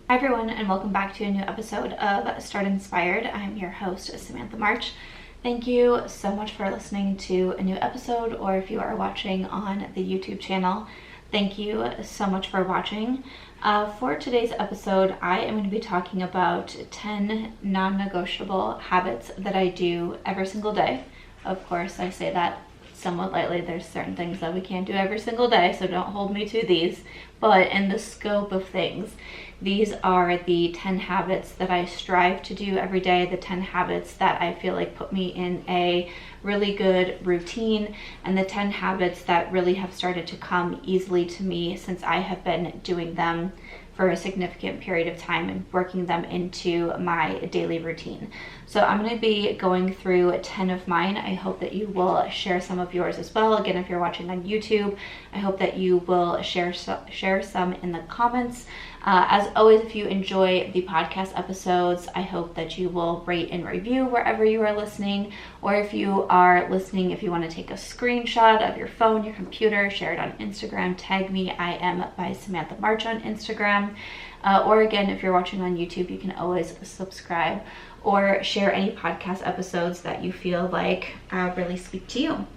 Hi everyone, and welcome back to a new episode of Start Inspired. I'm your host, Samantha March. Thank you so much for listening to a new episode, or if you are watching on the YouTube channel, thank you so much for watching. For today's episode, I am going to be talking about 10 non-negotiable habits that I do every single day. Of course, I say that somewhat lightly. There's certain things that we can't do every single day, so don't hold me to these. But in the scope of things, these are the 10 habits that I strive to do every day, the 10 habits that I feel like put me in a really good routine, and the 10 habits that really have started to come easily to me since I have been doing them for a significant period of time and working them into my daily routine. So I'm going to be going through 10 of mine. I hope that you will share some of yours as well. Again, if you're watching on YouTube, I hope that you will share some in the comments. As always, if you enjoy the podcast episodes, I hope that you will rate and review wherever you are listening, or if you are listening, if you want to take a screenshot of your phone, your computer, share it on Instagram, tag me. I am by Samantha March on Instagram. Or again, if you're watching on YouTube, you can always subscribe or share any podcast episodes that you feel like really speak to you.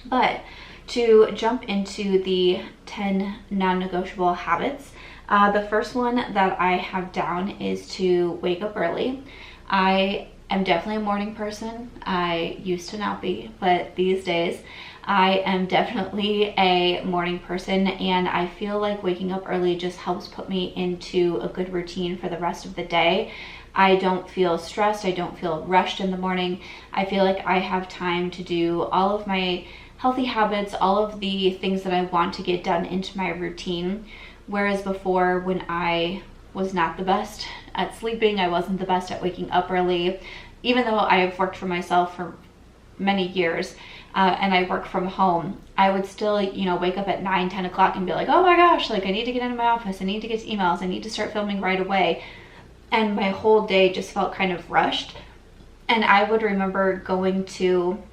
But to jump into the 10 non-negotiable habits, the first one that I have down is to wake up early. I am definitely a morning person. I used to not be, but these days I am definitely a morning person, and I feel like waking up early just helps put me into a good routine for the rest of the day. I don't feel stressed. I don't feel rushed in the morning. I feel like I have time to do all of my healthy habits, all of the things that I want to get done into my routine. Whereas before, when I was not the best at sleeping, I wasn't the best at waking up early, even though I have worked for myself for many years, and I work from home, I would still, wake up at 9, 10 o'clock and be like, oh my gosh, like I need to get into my office, I need to get to emails, I need to start filming right away. And my whole day just felt kind of rushed. And I would remember going to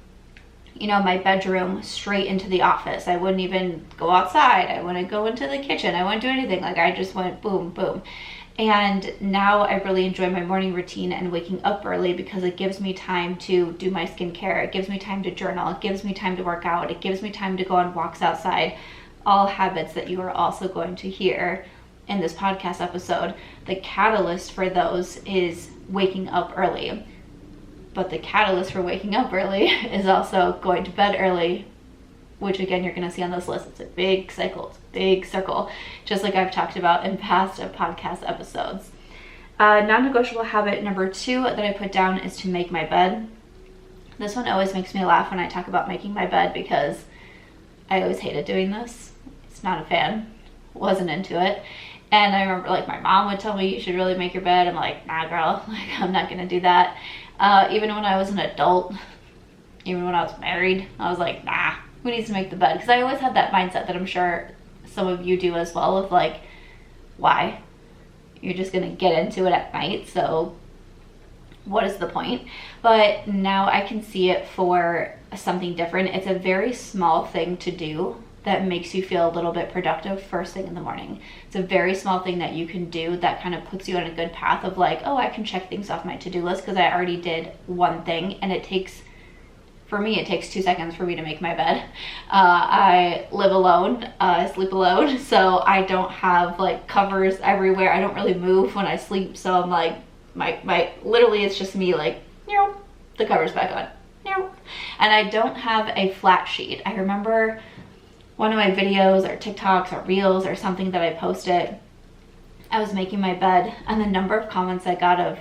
my bedroom straight into the office. I wouldn't even go outside. I wouldn't go into the kitchen. I wouldn't do anything. Like I just went boom, boom. And now I really enjoy my morning routine and waking up early because it gives me time to do my skincare. It gives me time to journal. It gives me time to work out. It gives me time to go on walks outside. All habits that you are also going to hear in this podcast episode. The catalyst for those is waking up early. But the catalyst for waking up early is also going to bed early, which again, you're going to see on this list. It's a big cycle, it's a big circle, just like I've talked about in past podcast episodes. Non-negotiable habit number 2 that I put down is to make my bed. This one always makes me laugh when I talk about making my bed because I always hated doing this. It's not a fan, wasn't into it. And I remember like my mom would tell me you should really make your bed. I'm like, nah girl, like I'm not going to do that. Even when I was an adult, even when I was married, I was like, nah, who needs to make the bed? Because I always had that mindset that I'm sure some of you do as well, of like, why? You're just gonna get into it at night, so what is the point? But now I can see it for something different. It's a very small thing to do that makes you feel a little bit productive first thing in the morning. It's a very small thing that you can do that kind of puts you on a good path of like, oh, I can check things off my to-do list because I already did one thing. And it takes 2 seconds for me to make my bed. I live alone, I sleep alone, so I don't have like covers everywhere. I don't really move when I sleep, so I'm like, my literally it's just me like, the cover's back on. And I don't have a flat sheet. I remember one of my videos or TikToks or Reels or something that I posted, I was making my bed, and the number of comments I got of,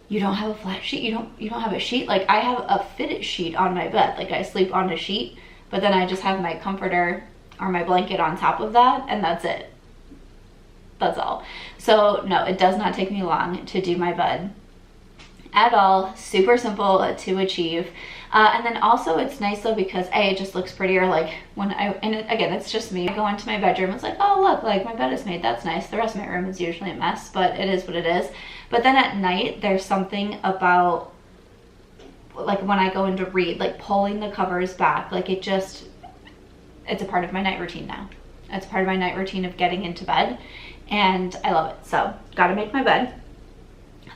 you don't have a flat sheet, you don't have a sheet. Like I have a fitted sheet on my bed, like I sleep on a sheet, but then I just have my comforter or my blanket on top of that, and that's it. That's all. So no, it does not take me long to do my bed at all. Super simple to achieve. And then also it's nice though because it just looks prettier. Like when again, it's just me. I go into my bedroom, it's like, oh look, like my bed is made, that's nice. The rest of my room is usually a mess, but it is what it is. But then at night, there's something about like when I go in to read, like pulling the covers back, like it's a part of my night routine now. It's part of my night routine of getting into bed, and I love it. So gotta make my bed.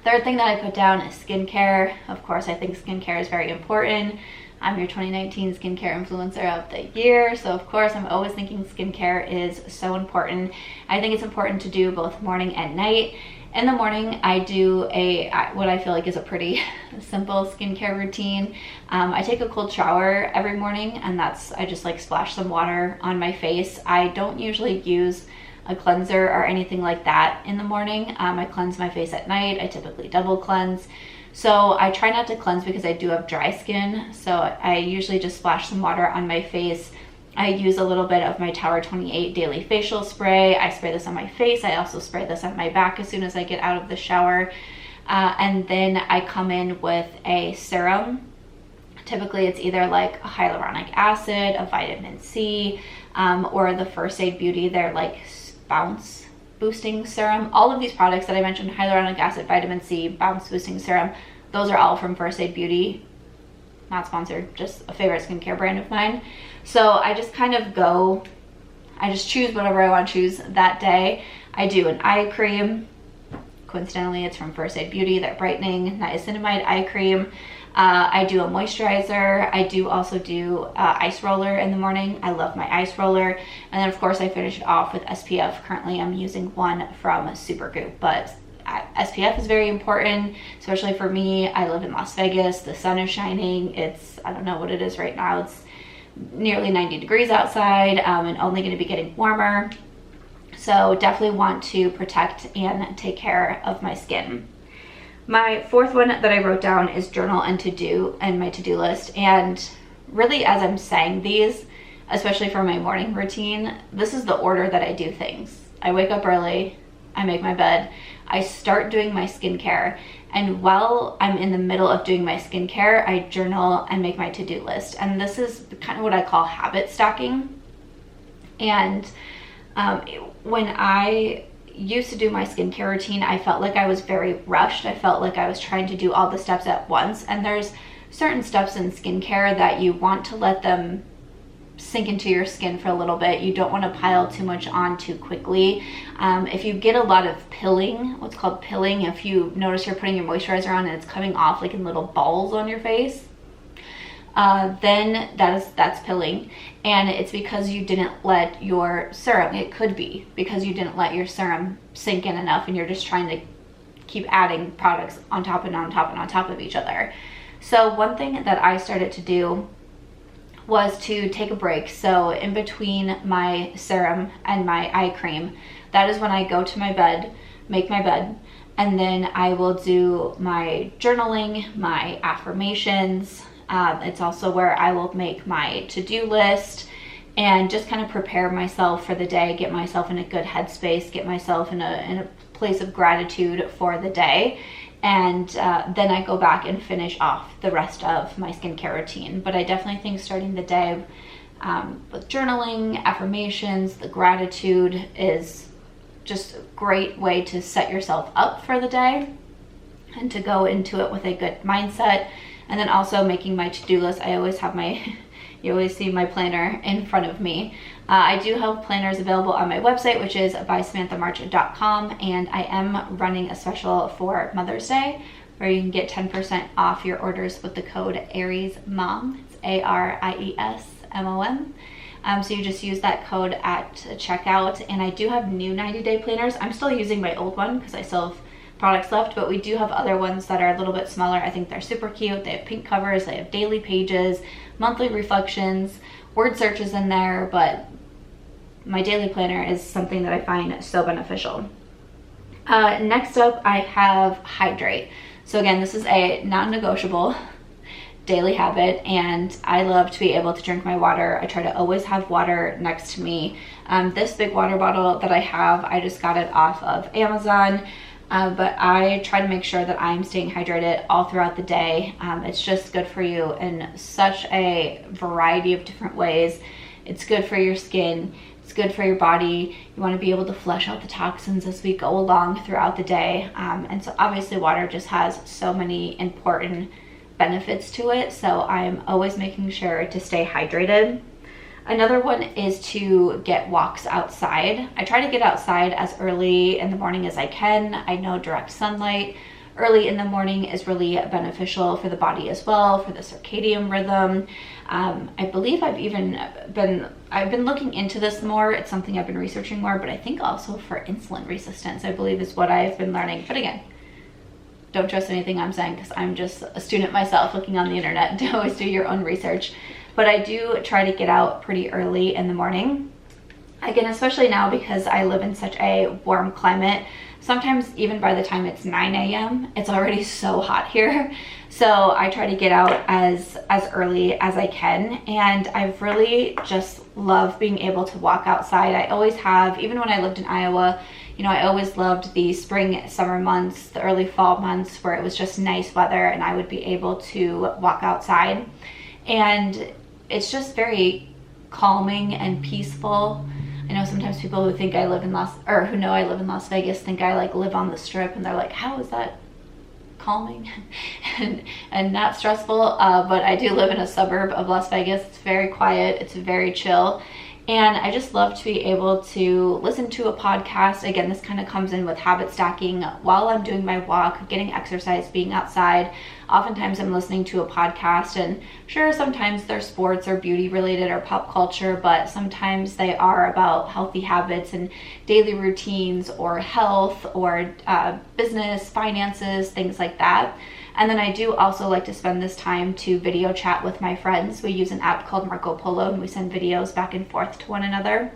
Third thing that I put down is skincare. Of course, I think skincare is very important. I'm your 2019 skincare influencer of the year, so of course I'm always thinking skincare is so important. I think it's important to do both morning and night. In the morning, I do what I feel like is a pretty simple skincare routine. I take a cold shower every morning, and I just like splash some water on my face. I don't usually use a cleanser or anything like that in the morning. I cleanse my face at night. I typically double cleanse. So I try not to cleanse because I do have dry skin. So I usually just splash some water on my face. I use a little bit of my Tower 28 daily facial spray. I spray this on my face. I also spray this on my back as soon as I get out of the shower. And then I come in with a serum. Typically it's either like a hyaluronic acid, a vitamin C, or the First Aid Beauty, they're like bounce boosting serum. All of these products that I mentioned, hyaluronic acid, vitamin C, bounce boosting serum, those are all from First Aid Beauty. Not sponsored, just a favorite skincare brand of mine. So I just kind of I just choose whatever I want to choose that day. I do an eye cream. Coincidentally, it's from First Aid Beauty, that brightening niacinamide eye cream. I do a moisturizer. I do also do ice roller in the morning. I love my ice roller. And then of course I finish it off with SPF. Currently I'm using one from Supergoop, but SPF is very important, especially for me. I live in Las Vegas. The sun is shining. I don't know what it is right now. It's nearly 90 degrees outside, and only going to be getting warmer. So definitely want to protect and take care of my skin. My fourth one that I wrote down is journal and to-do and my to-do list. And really, as I'm saying these, especially for my morning routine, this is the order that I do things. I wake up early, I make my bed, I start doing my skincare, and while I'm in the middle of doing my skincare, I journal and make my to-do list. And this is kind of what I call habit stacking. And when I used to do my skincare routine, I felt like I was very rushed. I felt like I was trying to do all the steps at once. And there's certain steps in skincare that you want to let them sink into your skin for a little bit. You don't want to pile too much on too quickly. If you get a lot of pilling, what's called pilling, if you notice you're putting your moisturizer on and it's coming off like in little balls on your face, then that's pilling. And it's because you didn't let your serum, it could be because you didn't let your serum sink in enough, and you're just trying to keep adding products on top and on top and on top of each other. So one thing that I started to do was to take a break. So in between my serum and my eye cream, that is when I go to my bed, make my bed, and then I will do my journaling, my affirmations. It's also where I will make my to-do list and just kind of prepare myself for the day, get myself in a good headspace, get myself in a place of gratitude for the day. And then I go back and finish off the rest of my skincare routine. But I definitely think starting the day with journaling, affirmations, the gratitude is just a great way to set yourself up for the day and to go into it with a good mindset. And then also making my to-do list. I always have you always see my planner in front of me. I do have planners available on my website, which is bysamanthamarch.com, and I am running a special for Mother's Day where you can get 10% off your orders with the code AriesMom. It's ARIESMOM. So you just use that code at checkout. And I do have new 90-day planners. I'm still using my old one because I still have products left, but we do have other ones that are a little bit smaller. I think they're super cute. They have pink covers, they have daily pages, monthly reflections, word searches in there, but my daily planner is something that I find so beneficial. Next up, I have Hydrate. So again, this is a non-negotiable daily habit, and I love to be able to drink my water. I try to always have water next to me. This big water bottle that I have, I just got it off of Amazon. But I try to make sure that I'm staying hydrated all throughout the day. It's just good for you in such a variety of different ways. It's good for your skin. It's good for your body. You want to be able to flush out the toxins as we go along throughout the day. And so obviously water just has so many important benefits to it. So I'm always making sure to stay hydrated. Another one is to get walks outside. I try to get outside as early in the morning as I can. I know direct sunlight early in the morning is really beneficial for the body as well, for the circadian rhythm. I believe I've been looking into this more. It's something I've been researching more, but I think also for insulin resistance, I believe is what I've been learning. But again, don't trust anything I'm saying because I'm just a student myself looking on the internet. To always do your own research. But I do try to get out pretty early in the morning. Again, especially now because I live in such a warm climate, sometimes even by the time it's 9 a.m., it's already so hot here. So I try to get out as early as I can. And I've really just loved being able to walk outside. I always have, even when I lived in Iowa, you know, I always loved the spring, summer months, the early fall months where it was just nice weather and I would be able to walk outside. And it's just very calming and peaceful. I know sometimes people who think I live in who know I live in Las Vegas think I like live on the Strip, and they're like, how is that calming and not stressful? But I do live in a suburb of Las Vegas. It's very quiet, it's very chill. And I just love to be able to listen to a podcast. Again, this kind of comes in with habit stacking while I'm doing my walk, getting exercise, being outside. Oftentimes I'm listening to a podcast, and sure, sometimes they're sports or beauty related or pop culture, but sometimes they are about healthy habits and daily routines or health or business, finances, things like that. And then I do also like to spend this time to video chat with my friends. We use an app called Marco Polo and we send videos back and forth to one another.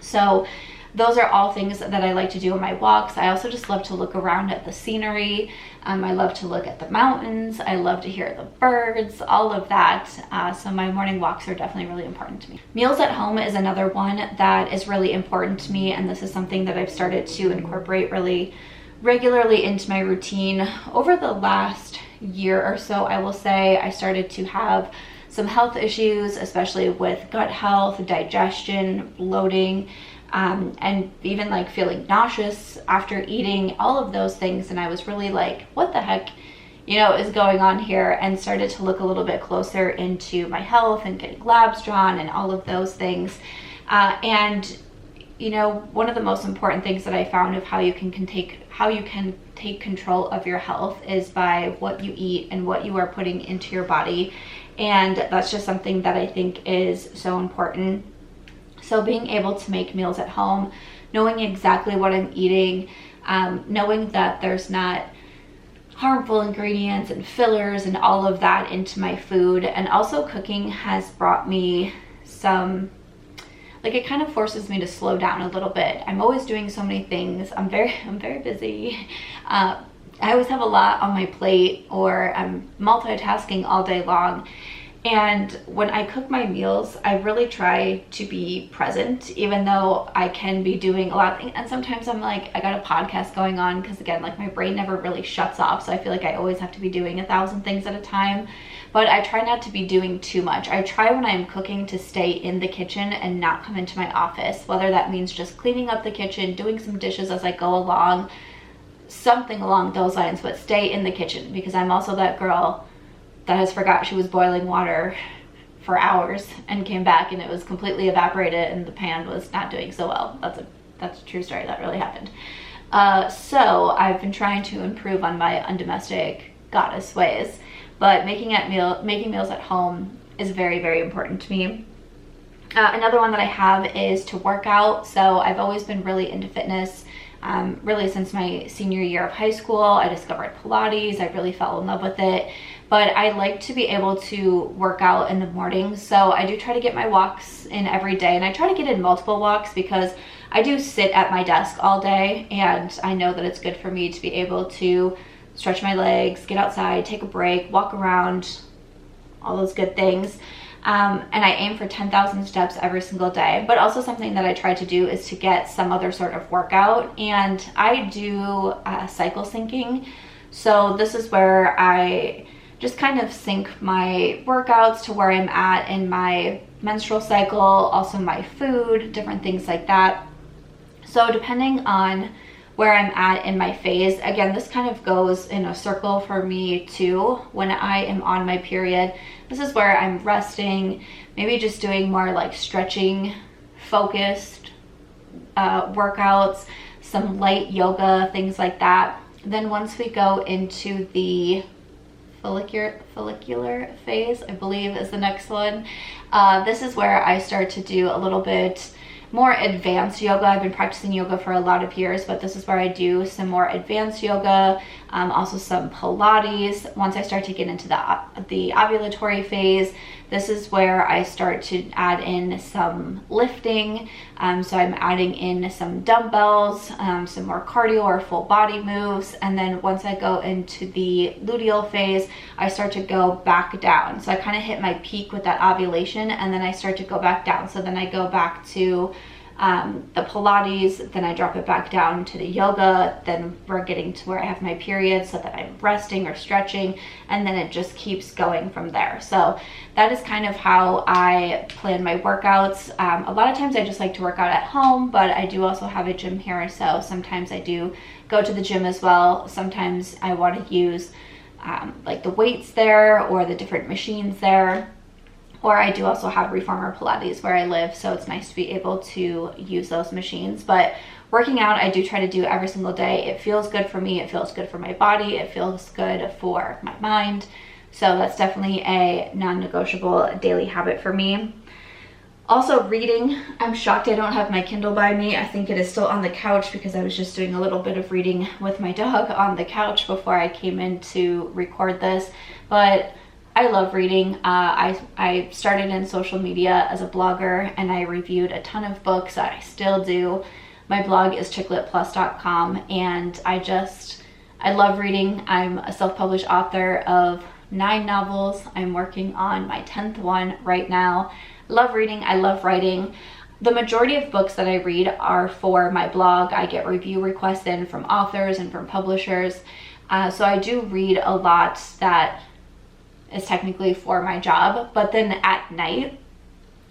So those are all things that I like to do on my walks. I also just love to look around at the scenery. I love to look at the mountains. I love to hear the birds, all of that. So my morning walks are definitely really important to me. Meals at home is another one that is really important to me. And this is something that I've started to incorporate really regularly into my routine. Over the last year or so, I will say, I started to have some health issues, especially with gut health, digestion, bloating, and even like feeling nauseous after eating, all of those things. And I was really like, what the heck, you know, is going on here? And started to look a little bit closer into my health and getting labs drawn and all of those things. And you know, one of the most important things that I found of how you can take control of your health is by what you eat and what you are putting into your body. And that's just something that I think is so important. So being able to make meals at home, knowing exactly what I'm eating, knowing that there's not harmful ingredients and fillers and all of that into my food. And also cooking has brought me some, like, it kind of forces me to slow down a little bit. I'm always doing so many things. I'm very busy. I always have a lot on my plate, or I'm multitasking all day long. And when I cook my meals, I really try to be present, even though I can be doing a lot of things. And sometimes I'm like, I got a podcast going on, because again, like, my brain never really shuts off. So I feel like I always have to be doing 1,000 things at a time. But I try not to be doing too much. I try when I'm cooking to stay in the kitchen and not come into my office, whether that means just cleaning up the kitchen, doing some dishes as I go along, something along those lines, but stay in the kitchen, because I'm also that girl that has forgot she was boiling water for hours and came back and it was completely evaporated and the pan was not doing so well. That's a true story. That really happened. So I've been trying to improve on my undomestic goddess ways. But making meals at home is very, very important to me. Another one that I have is to work out. So I've always been really into fitness. Really since my senior year of high school, I discovered Pilates. I really fell in love with it. But I like to be able to work out in the morning. So I do try to get my walks in every day. And I try to get in multiple walks because I do sit at my desk all day. And I know that it's good for me to be able to stretch my legs, get outside, take a break, walk around, all those good things. And I aim for 10,000 steps every single day. But also something that I try to do is to get some other sort of workout. And I do cycle syncing. So this is where I just kind of sync my workouts to where I'm at in my menstrual cycle, also my food, different things like that. So depending on where I'm at in my phase, again, this kind of goes in a circle for me too. When I am on my period, this is where I'm resting, maybe just doing more like stretching focused workouts, some light yoga, things like that. Then once we go into the follicular phase, I believe is the next one, this is where I start to do a little bit more advanced yoga. I've been practicing yoga for a lot of years, but this is where I do some more advanced yoga, also some Pilates. Once I start to get into the ovulatory phase, this is where I start to add in some lifting. So I'm adding in some dumbbells, some more cardio or full body moves. And then once I go into the luteal phase, I start to go back down. So I kind of hit my peak with that ovulation, and then I start to go back down. So then I go back to the Pilates, then I drop it back down to the yoga, then we're getting to where I have my period so that I'm resting or stretching, and then it just keeps going from there. So that is kind of how I plan my workouts. A lot of times I just like to work out at home, but I do also have a gym here, so sometimes I do go to the gym as well. Sometimes I want to use like the weights there or the different machines there. Or I do also have reformer Pilates where I live, so it's nice to be able to use those machines. But working out, I do try to do every single day. It feels good for me, it feels good for my body, it feels good for my mind. So that's definitely a non-negotiable daily habit for me. Also reading, I'm shocked I don't have my Kindle by me. I think it is still on the couch because I was just doing a little bit of reading with my dog on the couch before I came in to record this. But I love reading. I started in social media as a blogger, and I reviewed a ton of books. I still do. My blog is chicletplus.com, and I love reading. I'm a self-published author of 9 novels. I'm working on my 10th one right now. I love reading. I love writing. The majority of books that I read are for my blog. I get review requests in from authors and from publishers. So I do read a lot that is technically for my job. But then at night,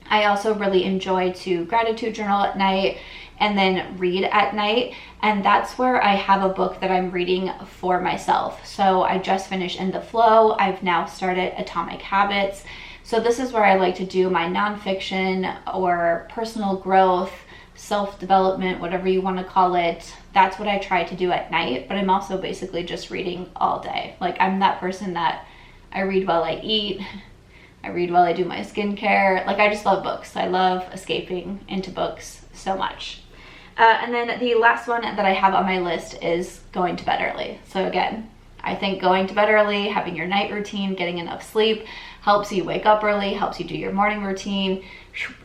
I also really enjoy to gratitude journal at night and then read at night. And that's where I have a book that I'm reading for myself. So I just finished In the Flow. I've now started Atomic Habits. So this is where I like to do my nonfiction or personal growth, self-development, whatever you want to call it. That's what I try to do at night, but I'm also basically just reading all day. Like, I'm that person that I read while I eat, I read while I do my skincare. Like, I just love books. I love escaping into books so much. And then the last one that I have on my list is going to bed early. So again, I think going to bed early, having your night routine, getting enough sleep, helps you wake up early, helps you do your morning routine.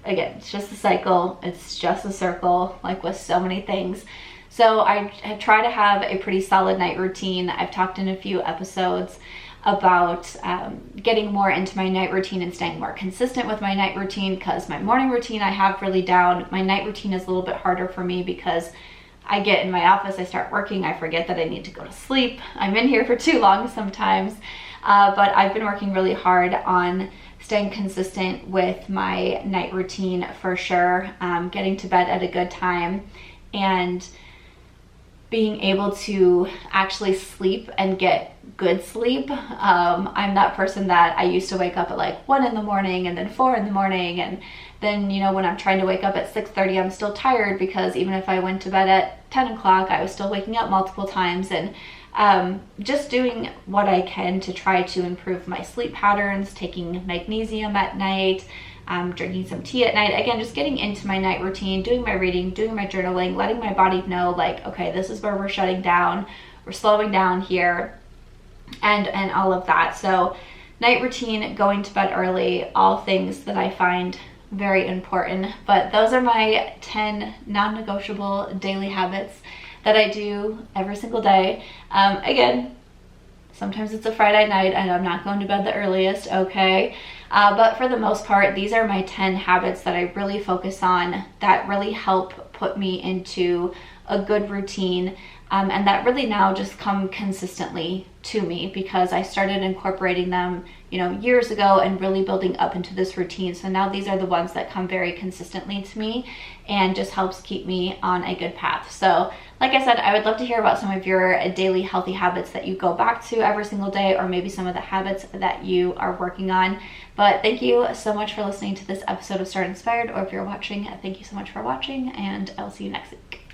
Again, it's just a cycle. It's just a circle, like with so many things. So I try to have a pretty solid night routine. I've talked in a few episodes about getting more into my night routine and staying more consistent with my night routine, because my morning routine I have really down. My night routine is a little bit harder for me because I get in my office, I start working, I forget that I need to go to sleep. I'm in here for too long sometimes, but I've been working really hard on staying consistent with my night routine for sure, getting to bed at a good time and being able to actually sleep and get good sleep. I'm that person that I used to wake up at like 1 in the morning and then 4 in the morning, and then, you know, when I'm trying to wake up at 6:30, I'm still tired because even if I went to bed at 10 o'clock, I was still waking up multiple times. And just doing what I can to try to improve my sleep patterns, taking magnesium at night, drinking some tea at night. Again, just getting into my night routine, doing my reading, doing my journaling, letting my body know like, okay, this is where we're shutting down, we're slowing down here, and all of that. So night routine, going to bed early, all things that I find very important. But those are my 10 non-negotiable daily habits that I do every single day. Again, sometimes it's a Friday night and I'm not going to bed the earliest, okay? But for the most part, these are my 10 habits that I really focus on that really help put me into a good routine, and that really now just come consistently to me because I started incorporating them, you know, years ago and really building up into this routine. So now these are the ones that come very consistently to me and just helps keep me on a good path. So like I said, I would love to hear about some of your daily healthy habits that you go back to every single day, or maybe some of the habits that you are working on. But thank you so much for listening to this episode of Start Inspired, or if you're watching, thank you so much for watching, and I'll see you next week.